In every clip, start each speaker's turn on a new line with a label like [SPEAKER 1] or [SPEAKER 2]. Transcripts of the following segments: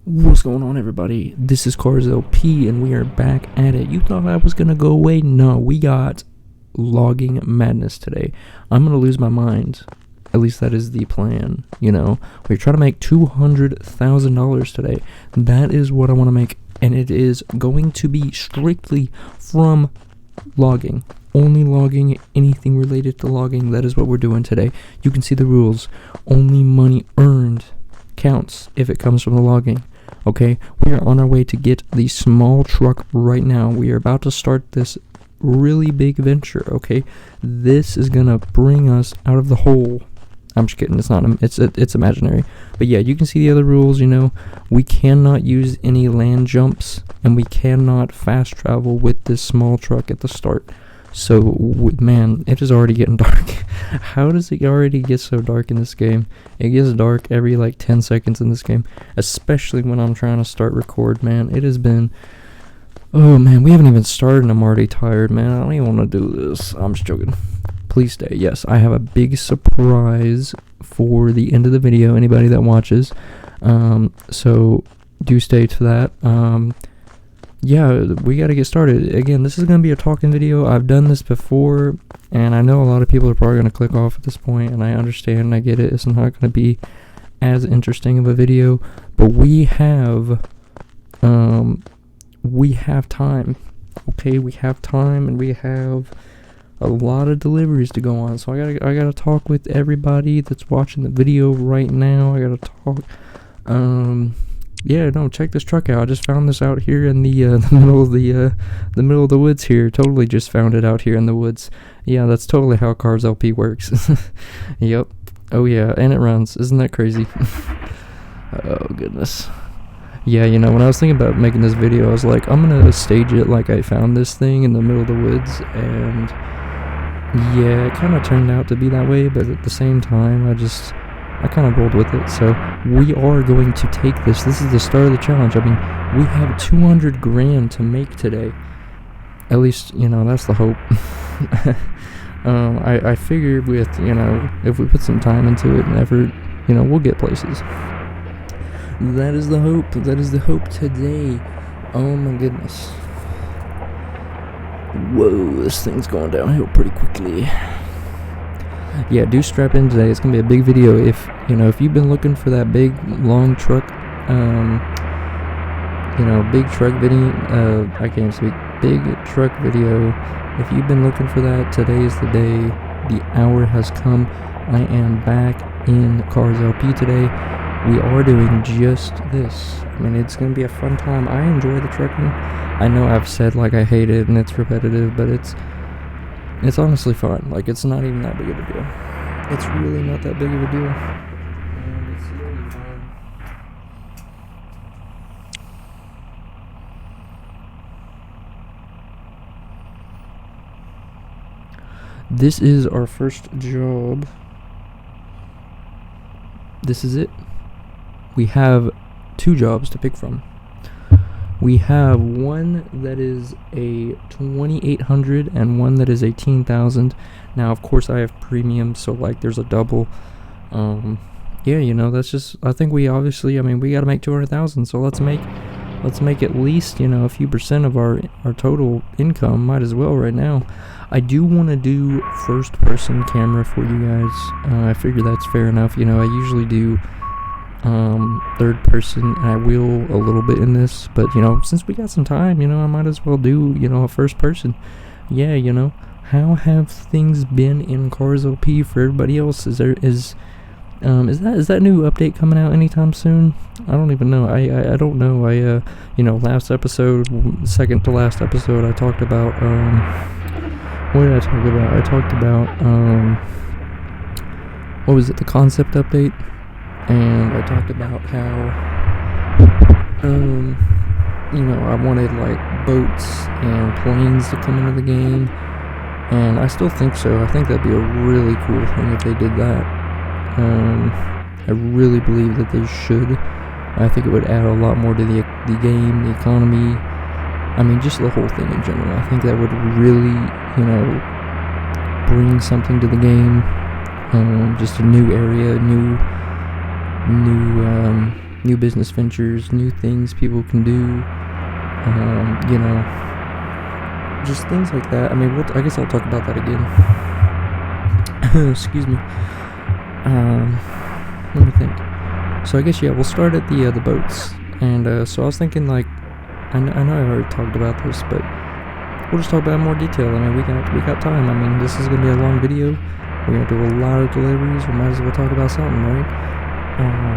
[SPEAKER 1] What's going on, everybody? This is Cars LP, and we are back at it. You thought I was gonna go away? No, we got logging madness today. I'm gonna lose my mind. At least that is the plan, We're trying to make $200,000 today. That is what I want to make, and it is going to be strictly from logging. Only logging, anything related to logging. That is what we're doing today. You can see the rules. Only money earned counts if it comes from the logging. Okay, we are on our way to get the small truck right now. We are about to start this really big venture, okay? This is gonna bring us out of the hole. I'm just kidding, it's imaginary. But yeah, you can see the other rules, We cannot use any land jumps, and we cannot fast travel with this small truck at the start. So, man, it is already getting dark. How does it already get so dark in this game? It gets dark every, 10 seconds in this game. Especially when I'm trying to start record, man. It has been... Oh, man, we haven't even started and I'm already tired, man. I don't even want to do this. I'm just joking. Please stay. Yes, I have a big surprise for the end of the video, anybody that watches. So, do stay to that. Yeah, we gotta get started. Again, this is gonna be a talking video. I've done this before, and I know a lot of people are probably gonna click off at this point, and I understand, and I get it. It's not gonna be as interesting of a video, but we have time. Okay, we have time, and we have a lot of deliveries to go on. So I gotta talk with everybody that's watching the video right now. I gotta talk. Yeah, no, check this truck out. I just found this out here in the middle of the middle of the woods here. Totally just found it out here in the woods. Yeah, that's totally how Cars LP works. Yep. Oh yeah, and it runs. Isn't that crazy? Oh goodness. Yeah, when I was thinking about making this video, I was like, I'm gonna stage it like I found this thing in the middle of the woods, and yeah, it kind of turned out to be that way. But at the same time, I kind of rolled with it. So we are going to take this. This is the start of the challenge. I mean, we have 200 grand to make today. At least, that's the hope. I figure with, if we put some time into it and effort, we'll get places. That is the hope. That is the hope today. Oh my goodness. Whoa, this thing's going downhill pretty quickly. Yeah, do strap in today. It's gonna be a big video. If you've been looking for that big long truck, big truck video. I can't speak. Big truck video. If you've been looking for that, today is the day. The hour has come. I am back in Cars LP today. We are doing just this. I mean, it's gonna be a fun time. I enjoy the trucking. I know I've said I hate it and it's repetitive, but it's honestly fun. It's not even that big of a deal. It's really not that big of a deal. And it's really fun. This is our first job. This is it. We have 2 jobs to pick from. We have one that is a 2,800 and one that is 18,000. Now, of course, I have premium, so there's a double. Yeah, that's just. I think we obviously. I mean, we got to make 200,000. So let's make at least a few percent of our total income. Might as well right now. I do want to do first-person camera for you guys. I figure that's fair enough. I usually do third person, and I will a little bit in this, but since we got some time, I might as well do a first person. Yeah, how have things been in Cars LP for everybody else? Is that new update coming out anytime soon? I don't even know. I don't know. Last episode, second to last episode, I talked about what did I talk about? I talked about what was it, the concept update? And I talked about how, I wanted boats and planes to come into the game, and I still think so. I think that'd be a really cool thing if they did that. I really believe that they should. I think it would add a lot more to the game, the economy. I mean, just the whole thing in general. I think that would really, bring something to the game. Just a new area, new new business ventures, new things people can do, you know, just things like that. I mean, I guess I'll talk about that again. Excuse me. Let me think. So I guess, yeah, we'll start at the boats. And so I was thinking, like, I know I already talked about this, but we'll just talk about it in more detail. I mean, we got time. I mean, this is gonna be a long video. We're gonna do a lot of deliveries. We might as well talk about something, right?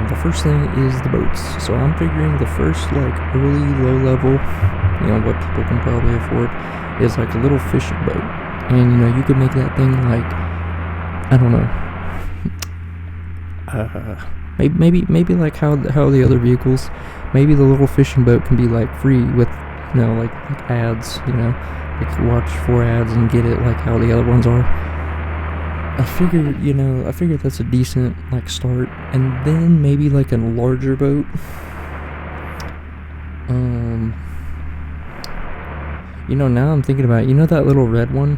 [SPEAKER 1] The first thing is the boats. So I'm figuring the first, like, early low level, you know, what people can probably afford, is like a little fishing boat. And, you know, you could make that thing like, I don't know, maybe like how the other vehicles, maybe the little fishing boat can be like free with, you know, like ads, you know, like watch 4 ads and get it like how the other ones are. I figured that's a decent, like, start. And then maybe like a larger boat. You know, now I'm thinking about it, you know, that little red one,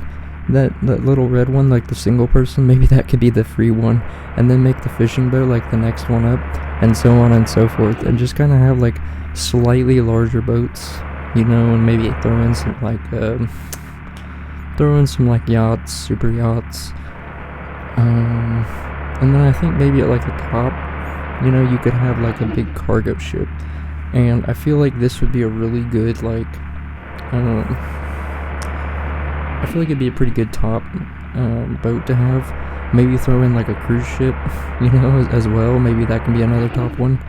[SPEAKER 1] that little red one, like the single person, maybe that could be the free one, and then make the fishing boat like the next one up, and so on and so forth, and just kind of have like slightly larger boats, you know, and maybe throw in some like yachts, super yachts. And then I think maybe at like the top, you know, you could have like a big cargo ship. And I feel like this would be a really good, like, I feel like it'd be a pretty good top boat to have. Maybe throw in like a cruise ship, you know, as well. Maybe that can be another top one.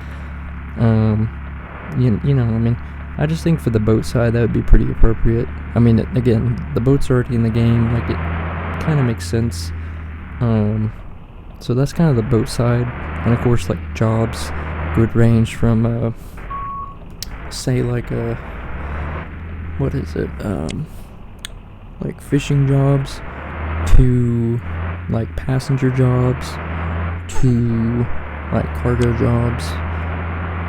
[SPEAKER 1] You know, I mean, I just think for the boat side that would be pretty appropriate. I mean, again, the boat's already in the game, like, it kind of makes sense. So that's kind of the boat side. And of course, like, jobs would range from say like what is it, like fishing jobs to like passenger jobs to like cargo jobs,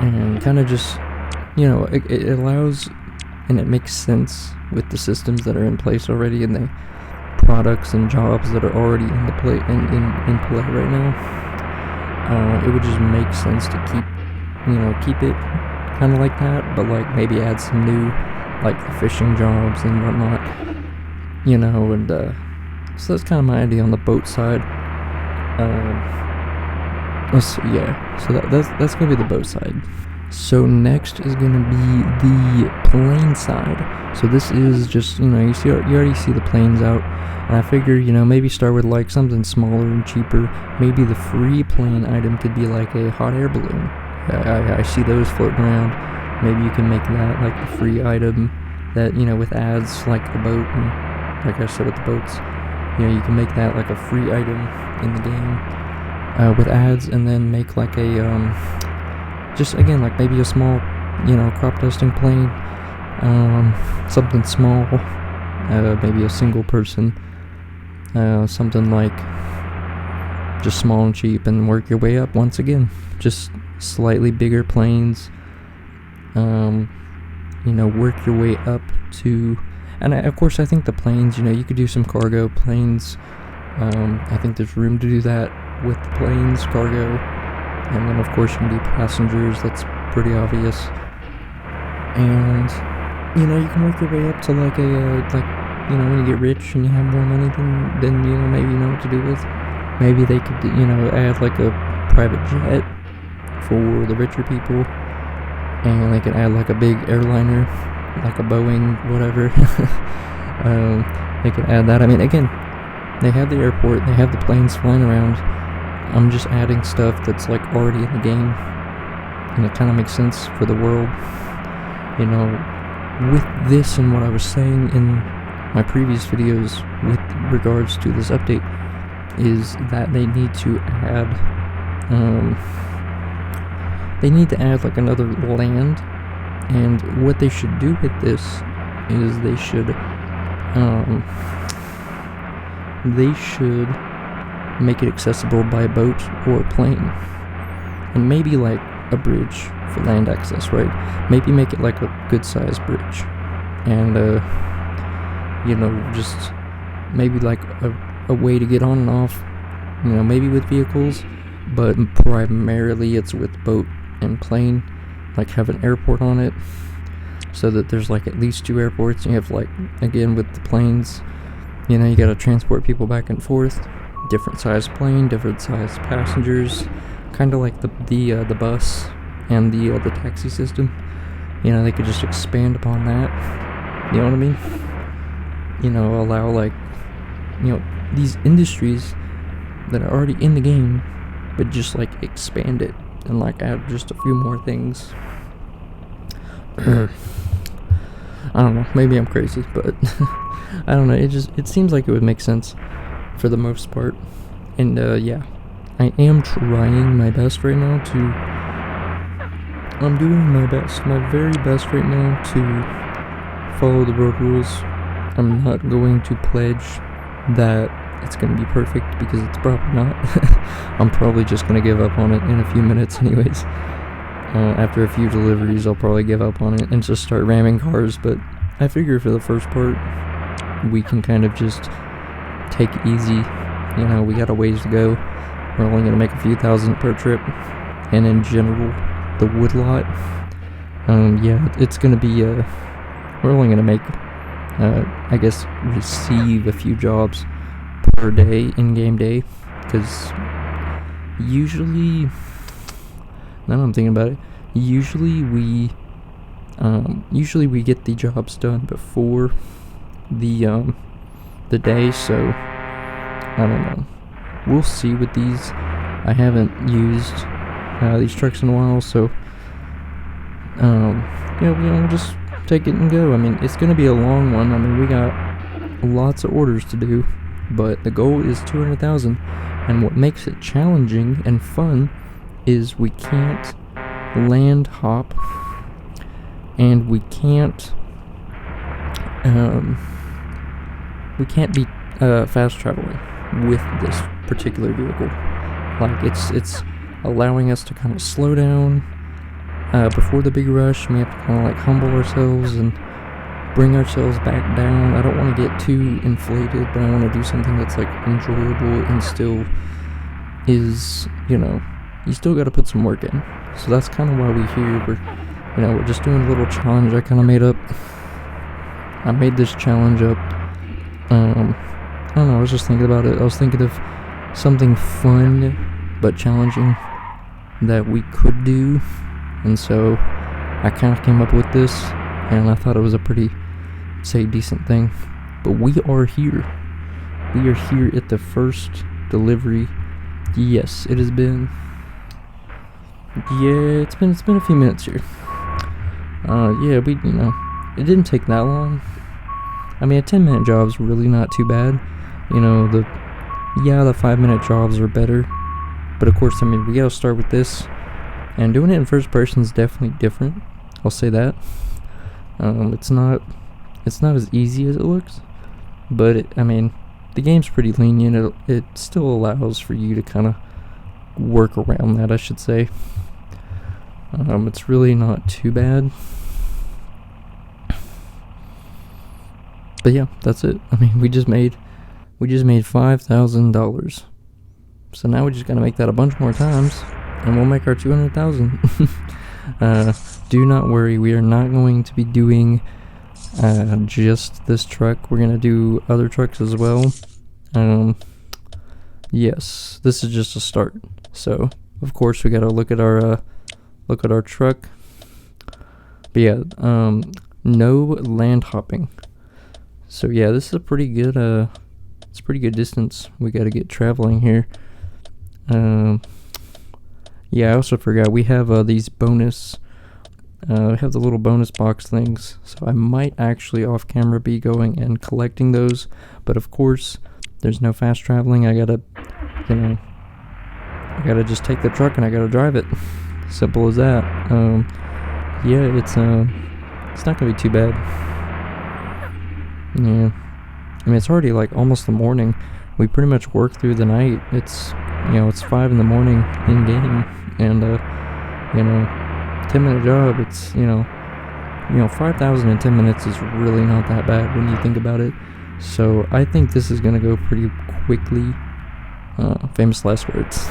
[SPEAKER 1] and kind of just, you know, it allows, and it makes sense with the systems that are in place already and the products and jobs that are already in play right now. It would just make sense to keep it kind of like that, but like maybe add some new, like the fishing jobs and whatnot, you know. And so that's kind of my idea on the boat side. So that's gonna be the boat side. So next is gonna be the plane side. So this is just, you know, you already see the planes out, and I figure, you know, maybe start with like something smaller and cheaper. Maybe the free plane item could be like a hot air balloon. I see those floating around. Maybe you can make that like the free item, that, you know, with ads like the boat, and like I said with the boats, you know, you can make that like a free item in the game with ads, and then make like a just again like maybe a small, you know, crop dusting plane, something small, maybe a single person, something like just small and cheap, and work your way up once again, just slightly bigger planes, you know, work your way up to, and of course I think the planes, you know, you could do some cargo planes. I think there's room to do that with the planes, cargo, and then of course you can do passengers. That's pretty obvious. And, you know, you can work your way up to like a like, you know, when you get rich and you have more money, then you know, maybe you know what to do with. Maybe they could, you know, add like a private jet for the richer people, and they can add like a big airliner, like a Boeing, whatever. They can add that. I mean, again, they have the airport, they have the planes flying around. I'm just adding stuff that's like already in the game, and it kind of makes sense for the world, you know. With this and what I was saying in my previous videos with regards to this update, is that they need to add like another land. And what they should do with this is they should make it accessible by boat or plane, and maybe like a bridge for land access, right? Maybe make it like a good sized bridge, and you know, just maybe like a way to get on and off, you know, maybe with vehicles, but primarily it's with boat and plane. like have an airport on it, so that there's like at least 2 airports. You have like, again with the planes, you know, you gotta transport people back and forth, different size plane, different size passengers, kind of like the bus and the taxi system. You know, they could just expand upon that. You know what I mean? You know, allow like, you know, these industries that are already in the game, but just like expand it and like add just a few more things. I don't know, maybe I'm crazy, but I don't know, it seems like it would make sense for the most part. And yeah, I am trying my best right now I'm doing my very best right now to follow the road rules. I'm not going to pledge that it's going to be perfect, because it's probably not. I'm probably just going to give up on it in a few minutes anyways. After a few deliveries, I'll probably give up on it and just start ramming cars, but I figure for the first part, we can kind of just take it easy. You know, we got a ways to go. We're only going to make a few thousand per trip, and in general, the woodlot, yeah, it's going to be, we're only going to make, I guess, receive a few jobs per day, in-game day, because usually, now I'm thinking about it, usually we get the jobs done before the day, so I don't know. We'll see with these. I haven't used these trucks in a while, so yeah, we'll just take it and go. I mean, it's gonna be a long one. I mean, we got lots of orders to do, but the goal is 200,000, and what makes it challenging and fun is we can't land hop, and we can't be fast traveling with this particular vehicle. Like, it's allowing us to kind of slow down before the big rush. We have to kind of like humble ourselves and bring ourselves back down. I don't want to get too inflated, but I want to do something that's like enjoyable and still is, you know, you still got to put some work in. So that's kind of why we're here. We're just doing a little challenge I kind of made up. I made this challenge up. I don't know, I was just thinking about it. I was thinking of something fun but challenging that we could do, and so I kind of came up with this, and I thought it was a pretty, say, decent thing. But we are here. We are here at the first delivery. Yes, it has been. Yeah, it's been a few minutes here. Yeah, it didn't take that long. I mean, a 10-minute job's really not too bad. You know, the 5-minute jobs are better. But of course, I mean, we gotta start with this. And doing it in first person is definitely different. I'll say that. It's not as easy as it looks. But, the game's pretty lenient. It still allows for you to kind of work around that, I should say. It's really not too bad. But yeah, that's it. I mean, we just made $5,000. So now we just gotta make that a bunch more times, and we'll make our 200,000. Do not worry, we are not going to be doing just this truck. We're gonna do other trucks as well. Yes, this is just a start. So of course we gotta look at our truck. But yeah, no land hopping. So yeah, this is a pretty good it's a pretty good distance we gotta get traveling here. Yeah, I also forgot we have these bonus. We have the little bonus box things, so I might actually off camera be going and collecting those. But of course, there's no fast traveling. I gotta just take the truck and I gotta drive it. Simple as that. Yeah, it's not gonna be too bad. Yeah, I mean, it's already like almost the morning. We pretty much worked through the night. It's 5 in the morning in game, and 10-minute job. It's 5,000 in 10 minutes is really not that bad when you think about it. So I think this is gonna go pretty quickly. Famous last words.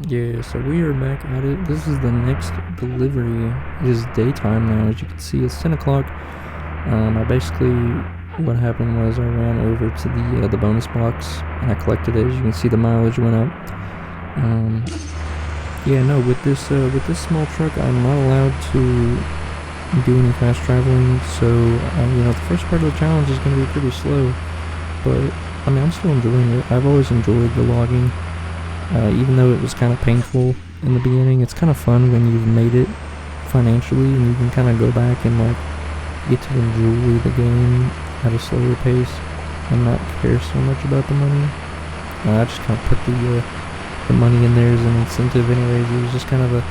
[SPEAKER 1] Yeah, so we are back at it. This is the next delivery. It is daytime now, as you can see. It's 10 o'clock. I basically, what happened was I ran over to the bonus box and I collected it. As you can see, the mileage went up. Yeah, no, with this small truck, I'm not allowed to do any fast traveling. So, the first part of the challenge is going to be pretty slow. But I mean, I'm still enjoying it. I've always enjoyed the logging. Even though it was kind of painful in the beginning, it's kind of fun when you've made it financially and you can kind of go back and like get to enjoy the game at a slower pace and not care so much about the money. I just kind of put the money in there as an incentive anyways. It was just kind of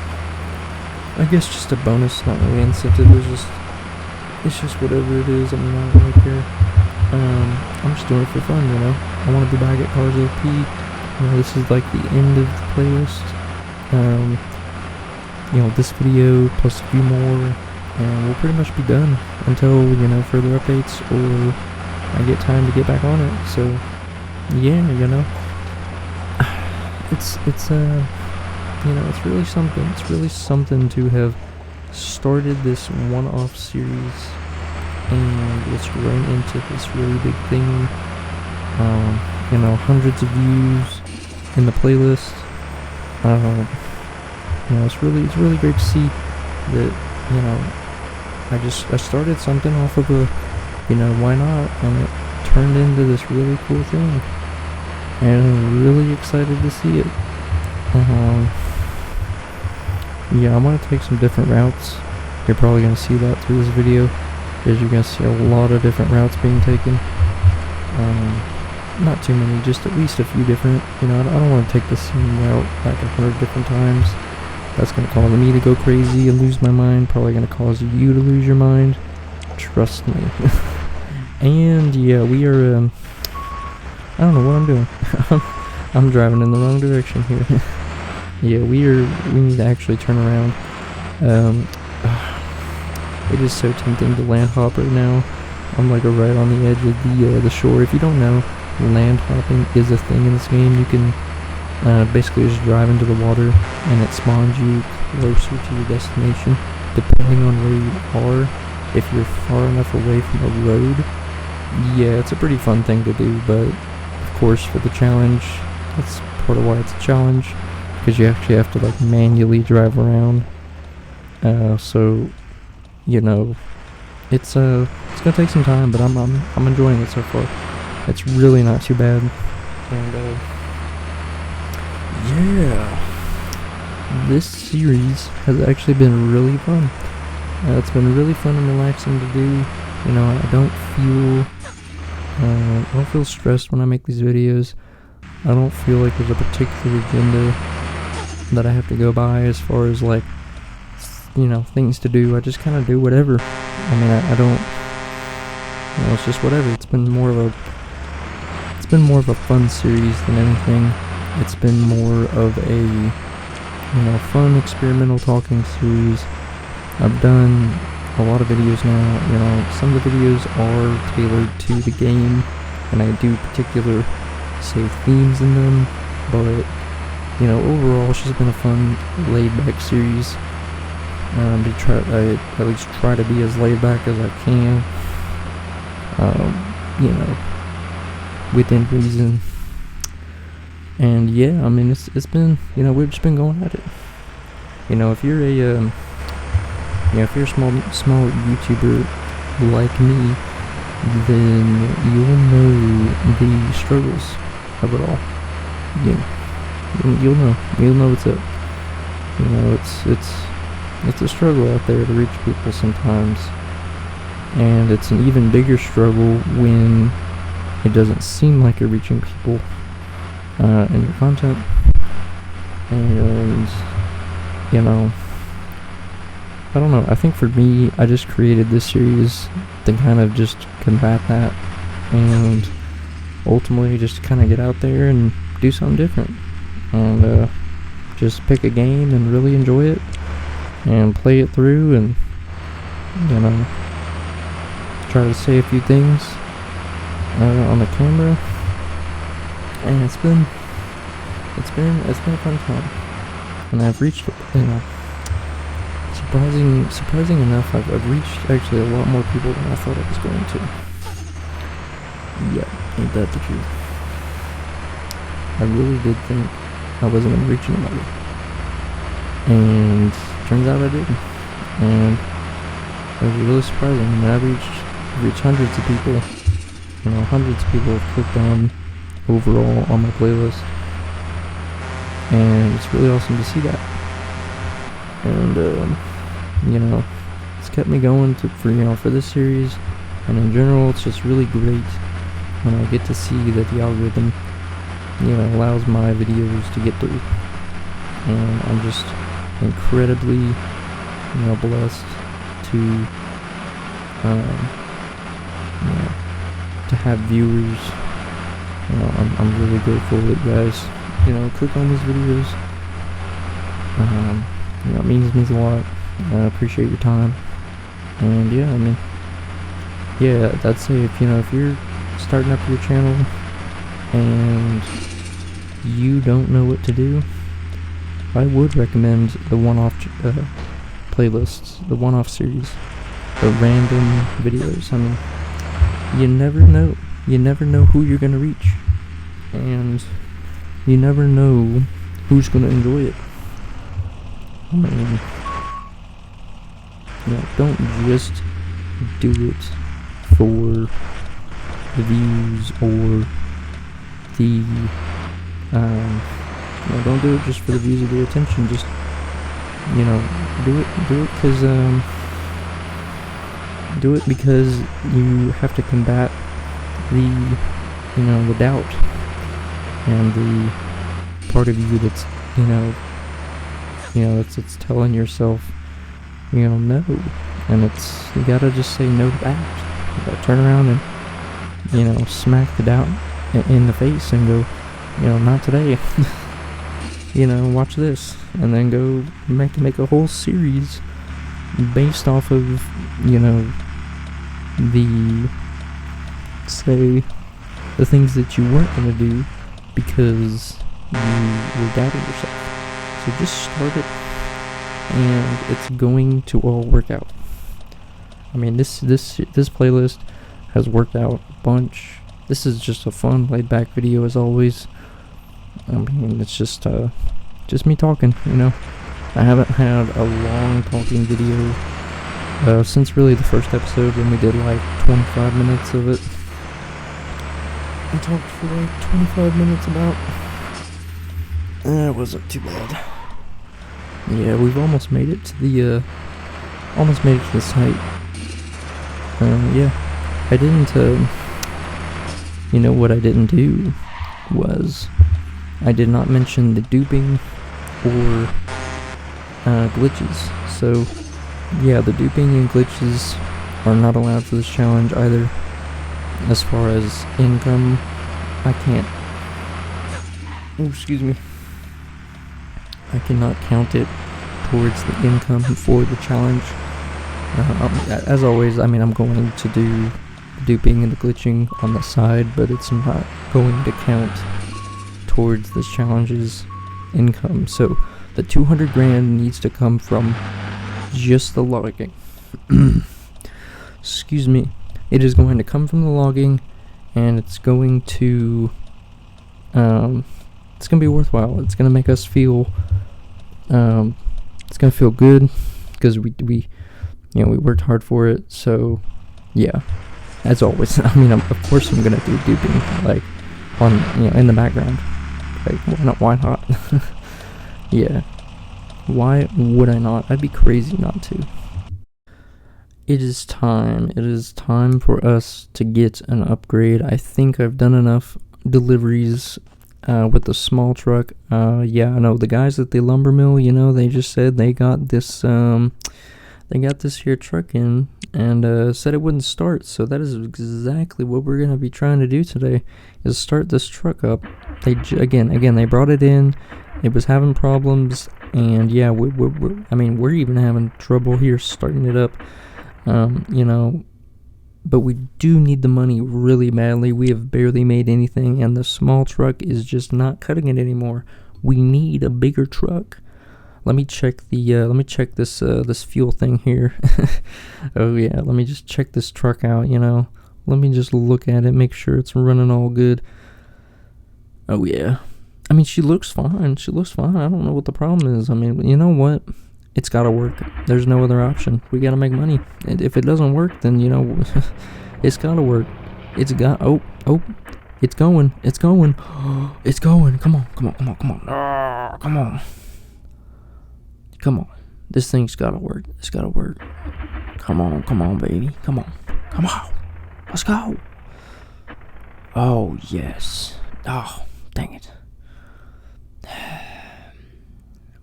[SPEAKER 1] I guess just a bonus, not really incentive. It's just whatever it is. I mean, I don't really care. I'm just doing it for fun, I want to be back at Cars LP. This is like the end of the playlist. This video plus a few more, and we'll pretty much be done until, further updates or I get time to get back on it. So, yeah, it's really something. It's really something to have started this one-off series, and it's run into this really big thing. Hundreds of views in the playlist. It's really great to see that, I started something off of a, why not, and it turned into this really cool thing, and I'm really excited to see it. I'm going to take some different routes. You're probably going to see that through this video, because you're going to see a lot of different routes being taken. Not too many, just at least a few different. I don't want to take the same route like 100 different times. That's going to cause me to go crazy and lose my mind. Probably going to cause you to lose your mind. Trust me. And yeah, we are, I don't know what I'm doing. I'm driving in the wrong direction here. Yeah, we need to actually turn around. It is so tempting to land hop right now. I'm like right on the edge of the shore. If you don't know, land hopping is a thing in this game. You can basically just drive into the water and it spawns you closer to your destination, depending on where you are. If you're far enough away from a road, yeah, it's a pretty fun thing to do. But of course, for the challenge, that's part of why it's a challenge, because you actually have to like manually drive around. So it's gonna take some time, but I'm enjoying it so far. It's really not too bad, and yeah, this series has actually been really fun. It's been really fun and relaxing to do. I don't feel stressed when I make these videos. I don't feel like there's a particular agenda that I have to go by as far as like, things to do. I just kind of do whatever. I mean, I don't, it's just whatever. It's been more of a fun series than anything. It's been more of a, fun experimental talking series. I've done a lot of videos now. Some of the videos are tailored to the game, and I do particular, say, themes in them, but, overall it's just been a fun, laid-back series. I at least try to be as laid back as I can, within reason. And yeah, I mean, it's been, we've just been going at it. If you're if you're a small YouTuber like me, then you'll know the struggles of it all. You'll know what's up. It's a struggle out there to reach people sometimes, and it's an even bigger struggle when it doesn't seem like you're reaching people in your content. And I don't know, I think for me, I just created this series to kind of just combat that, and ultimately just kind of get out there and do something different, and just pick a game and really enjoy it and play it through, and try to say a few things on the camera, and it's been a fun time. and I've reached, surprising enough, I've reached actually a lot more people than I thought I was going to. Yeah, ain't that the truth? I really did think I wasn't going to reach anybody, and turns out I did, and it was really surprising. I mean, I reached hundreds of people. Hundreds of people have clicked on overall on my playlist, and it's really awesome to see that. And it's kept me going for this series, and in general, it's just really great when I get to see that the algorithm allows my videos to get through, and I'm just incredibly blessed to to have viewers. I'm really grateful that you guys click on these videos. It means a lot. I appreciate your time, and I'd say if you're starting up your channel and you don't know what to do, I would recommend the one-off playlists, the one-off series, the random videos. You never know. You never know who you're gonna reach, and you never know who's gonna enjoy it. Don't just do it for the views or the don't do it just for the views or the attention. Just do it because you have to combat the doubt and the part of you that's it's telling yourself no, and you gotta just say no to that. You gotta turn around and smack the doubt in the face and go, not today. Watch this, and then go make a whole series based off of the things that you weren't gonna do because you were doubting yourself. So just start it, and it's going to all work out. This playlist has worked out a bunch. This is just a fun, laid-back video as always. It's just me talking. I haven't had a long talking video since really the first episode when we did like 25 minutes of it. I talked for like 25 minutes about. It wasn't too bad. Yeah, we've almost made it to the site. I didn't. What I didn't do was I did not mention the duping or glitches. So yeah, the duping and glitches are not allowed for this challenge either. As far as income, I can't. Excuse me. I cannot count it towards the income for the challenge. As always, I'm going to do the duping and the glitching on the side, but it's not going to count towards this challenge's income. So the 200 grand needs to come from just the logging. Excuse me. It is going to come from the logging, and it's going to be worthwhile. It's going to make us feel it's going to feel good because we worked hard for it. So yeah, as always, of course I'm going to do duping like on in the background. Like why not? Yeah, why would I not? I'd be crazy not to. It is time for us to get an upgrade. I think I've done enough deliveries with the small truck. I know the guys at the lumber mill, they just said they got this here truck in and said it wouldn't start. So that is exactly what we're going to be trying to do today, is start this truck up. They they brought it in. It was having problems, and yeah, we're even having trouble here starting it up. But we do need the money really badly. We have barely made anything, and the small truck is just not cutting it anymore. We need a bigger truck. Let me check this fuel thing here. Oh yeah, let me just check this truck out, Let me just look at it, make sure it's running all good. Oh yeah. I mean, she looks fine. I don't know what the problem is. I mean, you know what? It's gotta work. There's no other option. We gotta make money. And if it doesn't work, then, it's gotta work. It's going. It's going. Come on. Come on. This thing's gotta work. It's gotta work. Come on, baby. Come on. Let's go. Oh, yes. Oh, dang it.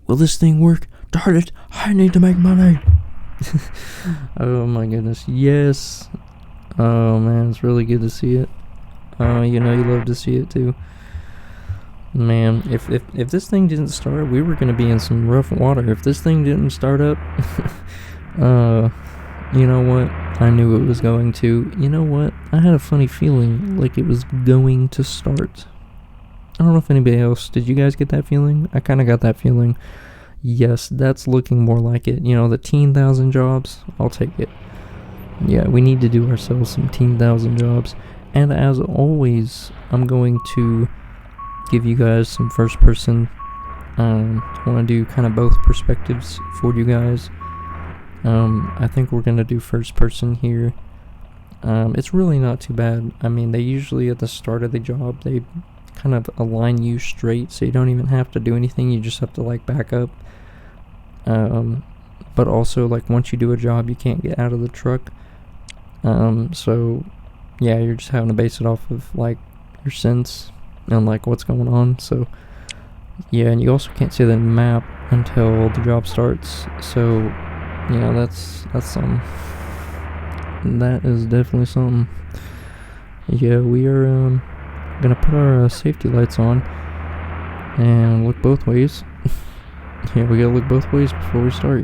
[SPEAKER 1] Will this thing work? Darn it, I need to make money. Oh my goodness, yes. Oh man, it's really good to see it. You love to see it too. Man, if this thing didn't start, we were gonna be in some rough water. If this thing didn't start up, you know what? I knew it was going to. You know what? I had a funny feeling like it was going to start. I don't know if anybody else, did you guys get that feeling? I kind of got that feeling. Yes, that's looking more like it. The 10,000 jobs, I'll take it. Yeah, we need to do ourselves some 10,000 jobs. And as always, I'm going to give you guys some first person. I want to do kind of both perspectives for you guys. I think we're going to do first person here. It's really not too bad. I mean, they usually at the start of the job, they kind of align you straight, so you don't even have to do anything. You just have to back up. But also once you do a job, you can't get out of the truck. So yeah, you're just having to base it off of your sense and what's going on. So yeah, and you also can't see the map until the job starts. So yeah, that's something. That is definitely something. Yeah, we are gonna put our safety lights on and look both ways. Yeah, we gotta look both ways before we start,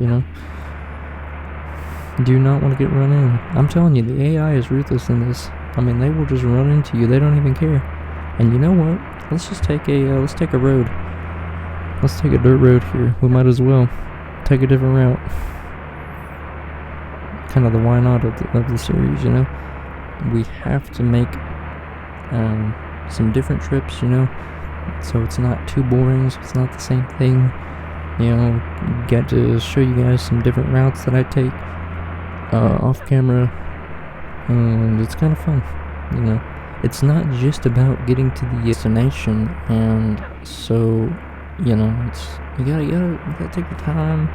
[SPEAKER 1] Do not want to get run in. I'm telling you, the AI is ruthless in this. I mean, they will just run into you. They don't even care. And you know what? Let's just take a road. Let's take a dirt road here. We might as well take a different route. Kind of the why not of the series, We have to make some different trips, so it's not too boring, so it's not the same thing. Get to show you guys some different routes that I take off camera, and it's kind of fun. It's not just about getting to the destination, and so it's you gotta take your time.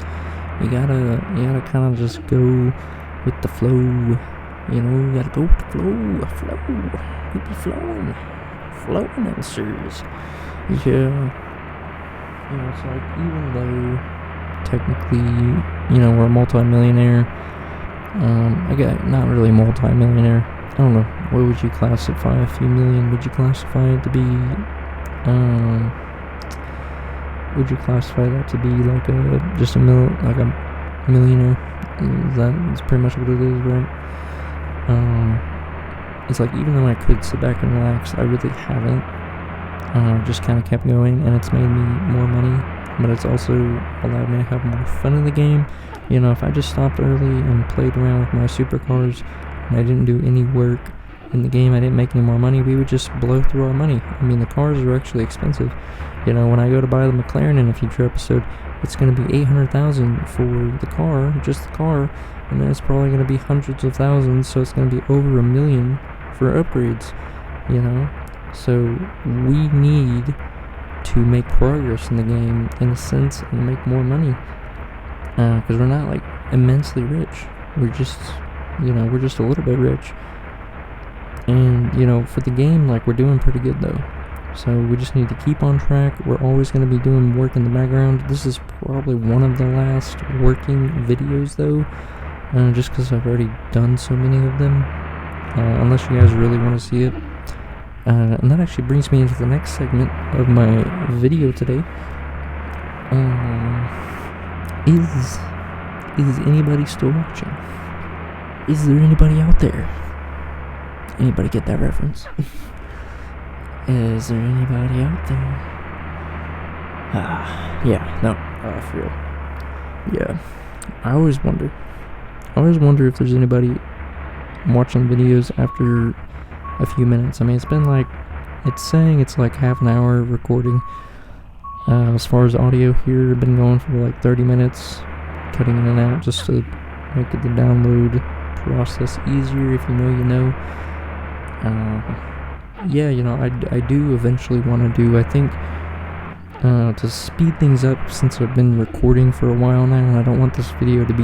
[SPEAKER 1] You gotta kind of just go with the flow. You gotta go with the flow. We be flowing answers. Yeah. It's even though technically, we're a multi-millionaire, I got not really multi-millionaire. I don't know, what would you classify? A few million? Would you classify it to be, would you classify that to be just a millionaire? That's pretty much what it is, right? It's even though I could sit back and relax, I really haven't. Just kind of kept going, and it's made me more money, but it's also allowed me to have more fun in the game. If I just stopped early and played around with my supercars and I didn't do any work in the game, I didn't make any more money, we would just blow through our money. I mean, the cars are actually expensive. When I go to buy the McLaren in a future episode, it's going to be $800,000 for the car, just the car, and then it's probably going to be hundreds of thousands, so it's going to be over $1 million for upgrades, So we need to make progress in the game, in a sense, and make more money, because we're not immensely rich. We're just, we're just a little bit rich, and for the game, we're doing pretty good though. So we just need to keep on track. We're always going to be doing work in the background. This is probably one of the last working videos though, just because I've already done so many of them, unless you guys really want to see it. And that actually brings me into the next segment of my video today. Is anybody still watching? Is there anybody out there? Anybody get that reference? Is there anybody out there? Yeah, no, for real. yeah, I always wonder if there's anybody watching videos after a few minutes. I mean, it's saying it's like half an hour recording. As far as audio here, I've been going for like 30 minutes, cutting in and out just to make the download process easier. If you know, you know. Yeah, I do eventually want to do, I think, to speed things up, since I've been recording for a while now, and I don't want this video to be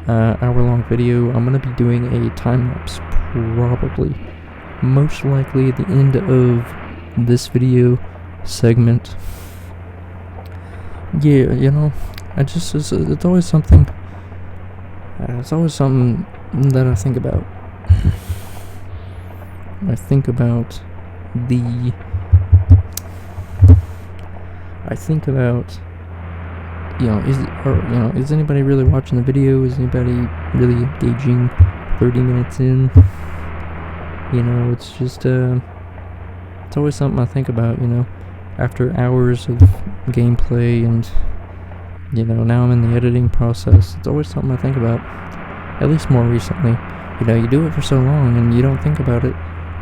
[SPEAKER 1] hour-long video. I'm going to be doing a time-lapse, probably. Most likely at the end of this video segment. Yeah, it's always something. It's always something that I think about. I think about is anybody really watching the video? Is anybody really engaging 30 minutes in? It's just, it's always something I think about, after hours of gameplay, and, now I'm in the editing process. It's always something I think about, at least more recently. You do it for so long and you don't think about it,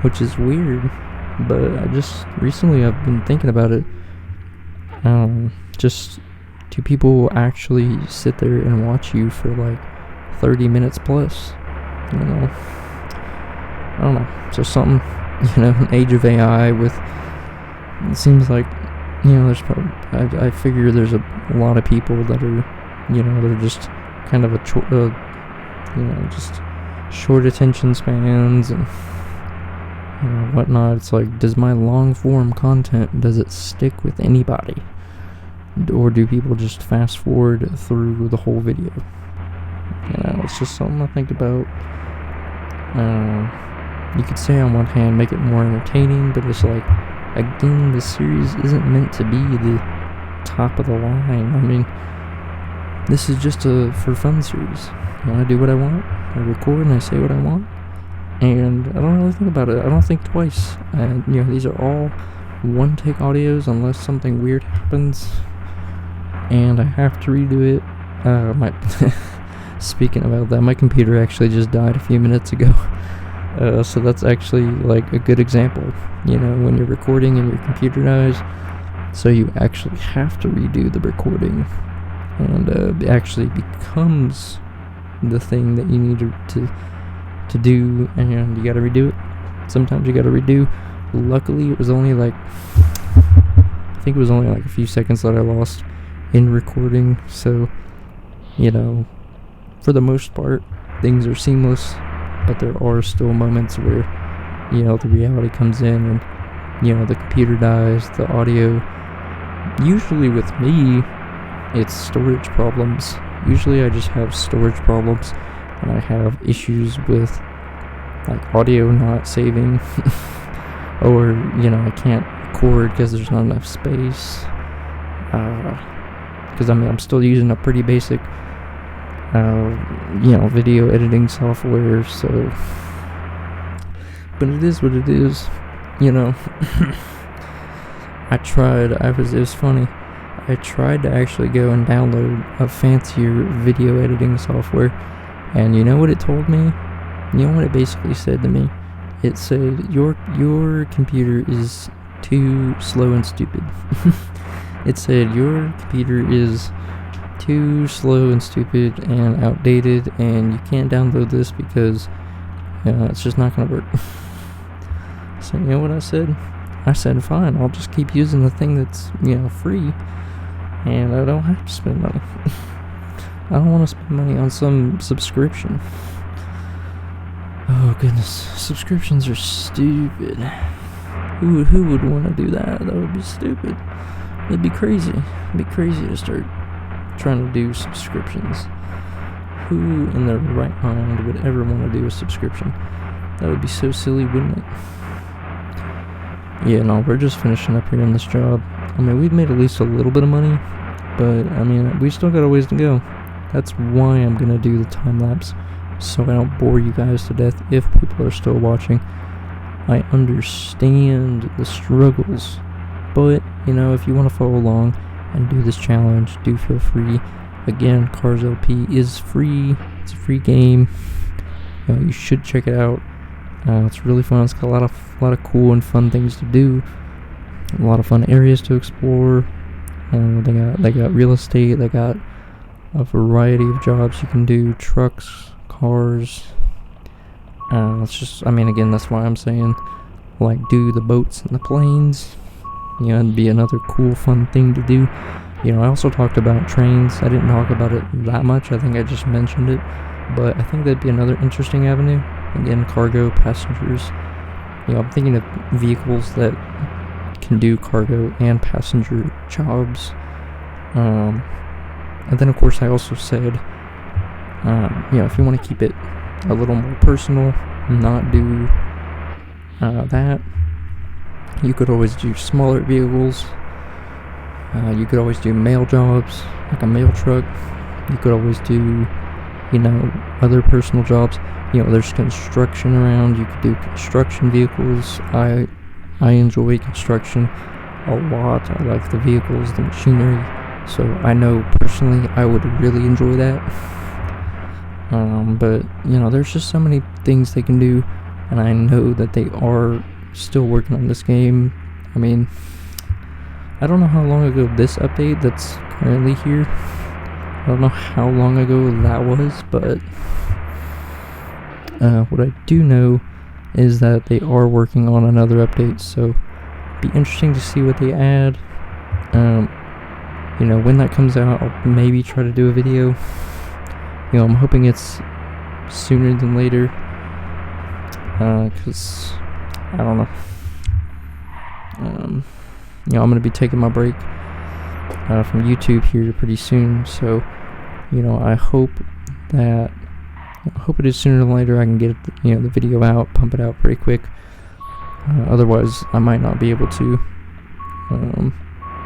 [SPEAKER 1] which is weird, but recently I've been thinking about it. Just, do people actually sit there and watch you for like 30 minutes plus? I don't know. So something, an age of AI with, it seems like, there's probably, I figure there's a lot of people that are, they're just kind of just short attention spans and whatnot. It's like, does my long form content, does it stick with anybody, or do people just fast forward through the whole video? It's just something I think about. You could say on one hand make it more entertaining, but it's like, again, this series isn't meant to be the top of the line. I mean, this is just a for fun series. I do what I want, I record and I say what I want, and I don't really think about it. I don't think twice. These are all one take audios unless something weird happens and I have to redo it. Speaking about that, my computer actually just died a few minutes ago. So that's actually like a good example, when you're recording and your computer dies, so you actually have to redo the recording, and it actually becomes the thing that you need to do, and you gotta redo it. Sometimes you gotta redo. Luckily, it was only like, I think it was only like a few seconds that I lost in recording, so, for the most part, things are seamless. But there are still moments where, the reality comes in and, the computer dies, the audio. Usually with me, it's storage problems. Usually I just have storage problems, and I have issues with, like, audio not saving, or, I can't record because there's not enough space. Because, I'm still using a pretty basic video editing software, so, but it is what it is, it was funny, I tried to actually go and download a fancier video editing software, and you know what it told me? You know what it basically said to me? It said, your computer is too slow and stupid. It said, your computer is too slow and stupid and outdated, and you can't download this because it's just not gonna work. So you know what I said? I said, fine, I'll just keep using the thing that's free, and I don't have to spend money. I don't want to spend money on some subscription. Oh goodness, subscriptions are stupid. Who would want to do that? That would be stupid. It'd be crazy. It'd be crazy to start trying to do subscriptions. Who in their right mind would ever want to do a subscription? That would be so silly, wouldn't it? Yeah, no, we're just finishing up here on this job. We've made at least a little bit of money, but we still got a ways to go. That's why I'm gonna do the time lapse, so I don't bore you guys to death if people are still watching. I understand the struggles, but if you want to follow along, and do this challenge, do feel free. Again, Cars LP is free. It's a free game. You should check it out. It's really fun. It's got a lot of cool and fun things to do. A lot of fun areas to explore. They got real estate. They got a variety of jobs you can do. Trucks, cars. Again, that's why I'm saying, like, do the boats and the planes. It'd be another cool, fun thing to do. I also talked about trains. I didn't talk about it that much. I think I just mentioned it. But I think that'd be another interesting avenue. Again, cargo, passengers. I'm thinking of vehicles that can do cargo and passenger jobs. And then, of course, I also said, if you want to keep it a little more personal, not do that, you could always do smaller vehicles. You could always do mail jobs, like a mail truck. You could always do, other personal jobs. There's construction around. You could do construction vehicles. I enjoy construction a lot. I like the vehicles, the machinery. So I know personally I would really enjoy that. But there's just so many things they can do, and I know that they are still working on this game. I don't know how long ago this update that's currently here, I don't know how long ago that was, but what I do know is that they are working on another update, so it'd be interesting to see what they add. When that comes out, I'll maybe try to do a video. I'm hoping it's sooner than later, because I don't know. I'm gonna be taking my break from YouTube here pretty soon, so I hope it is sooner than later. I can get the video out, pump it out pretty quick. Otherwise, I might not be able to.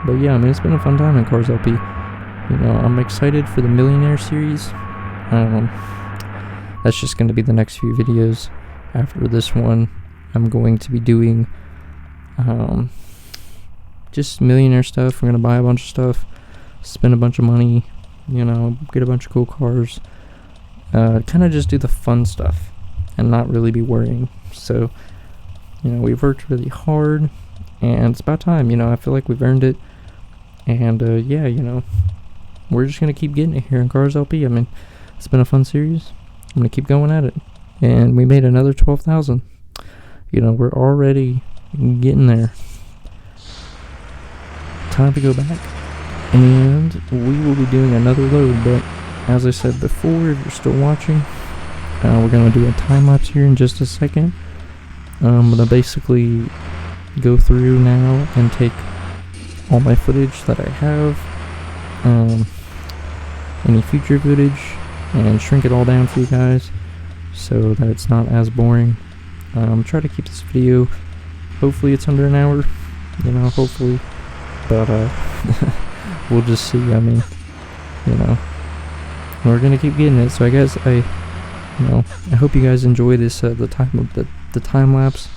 [SPEAKER 1] But yeah, it's been a fun time in Cars LP. I'm excited for the Millionaire series. That's just going to be the next few videos. After this one, I'm going to be doing just millionaire stuff. I'm going to buy a bunch of stuff, spend a bunch of money, get a bunch of cool cars. Kind of just do the fun stuff and not really be worrying. So, we've worked really hard, and it's about time. I feel like we've earned it. And we're just going to keep getting it here in Cars LP. It's been a fun series. I'm going to keep going at it. And we made another 12,000. We're already getting there. Time to go back. And we will be doing another load. But as I said before, if you're still watching, we're going to do a time lapse here in just a second. I'm going to basically go through now and take all my footage that I have, any future footage, and shrink it all down for you guys so that it's not as boring. Try to keep this video, hopefully it's under an hour, hopefully, but we'll just see. We're gonna keep getting it. So I guess I hope you guys enjoy this the time lapse,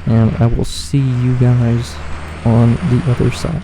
[SPEAKER 1] and I will see you guys on the other side.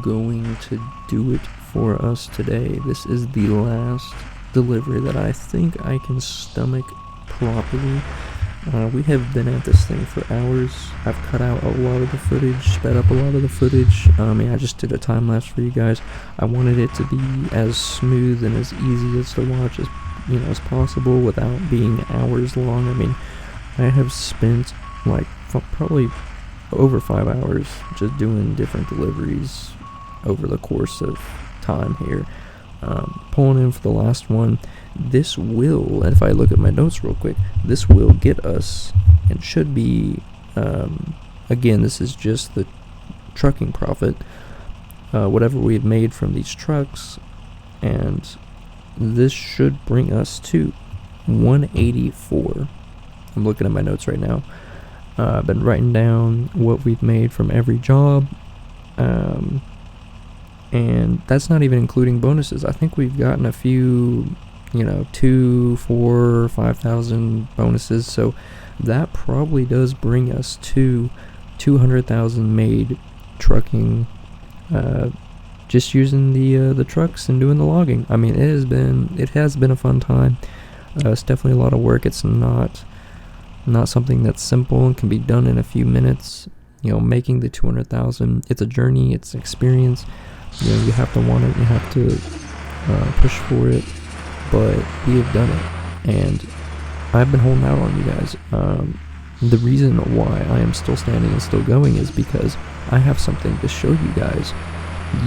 [SPEAKER 1] going to do it for us today. This is the last delivery that I think I can stomach properly. We have been at this thing for hours. I've cut out a lot of the footage, sped up a lot of the footage. I just did a time lapse for you guys. I wanted it to be as smooth and as easy as to watch as possible without being hours long. I have spent like probably over 5 hours just doing different deliveries over the course of time here. Pulling in for the last one. This will, if I look at my notes real quick, this will get us, and should be, again, this is just the trucking profit, whatever we've made from these trucks, and this should bring us to 184. I'm looking at my notes right now. I've been writing down what we've made from every job, and that's not even including bonuses. I think we've gotten a few, 2, 4, 5,000 bonuses, so that probably does bring us to 200,000 made trucking, just using the trucks and doing the logging. It has been a fun time. It's definitely a lot of work. It's not something that's simple and can be done in a few minutes. Making the 200,000, it's a journey, it's an experience. You have to want it, you have to push for it, but we have done it, and I've been holding out on you guys. The reason why I am still standing and still going is because I have something to show you guys.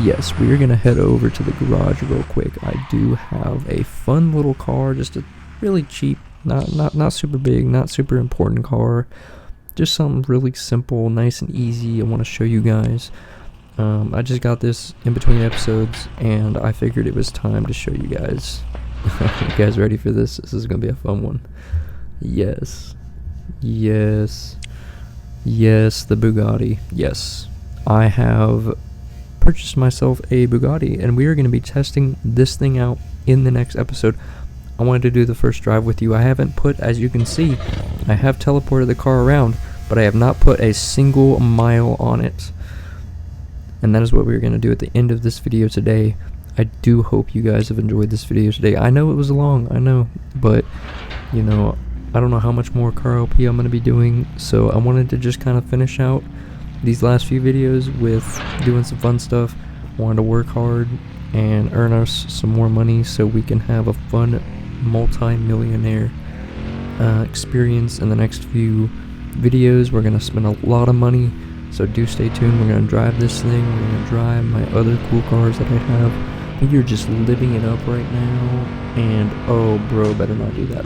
[SPEAKER 1] Yes, we are going to head over to the garage real quick. I do have a fun little car, just a really cheap, not super big, not super important car, just something really simple, nice and easy. I want to show you guys. I just got this in between episodes, and I figured it was time to show you guys. You guys ready for this? This is going to be a fun one. Yes, the Bugatti. Yes, I have purchased myself a Bugatti, and we are going to be testing this thing out in the next episode. I wanted to do the first drive with you. I haven't put, as you can see, I have teleported the car around, but I have not put a single mile on it. And that is what we're going to do at the end of this video today. I do hope you guys have enjoyed this video today. I know it was long, I know, but, I don't know how much more car LP I'm going to be doing, so I wanted to just kind of finish out these last few videos with doing some fun stuff. Wanted to work hard and earn us some more money so we can have a fun multi-millionaire experience in the next few videos. We're going to spend a lot of money, so do stay tuned. We're going to drive this thing. We're going to drive my other cool cars that I have. We are just living it up right now, and oh bro, better not do that.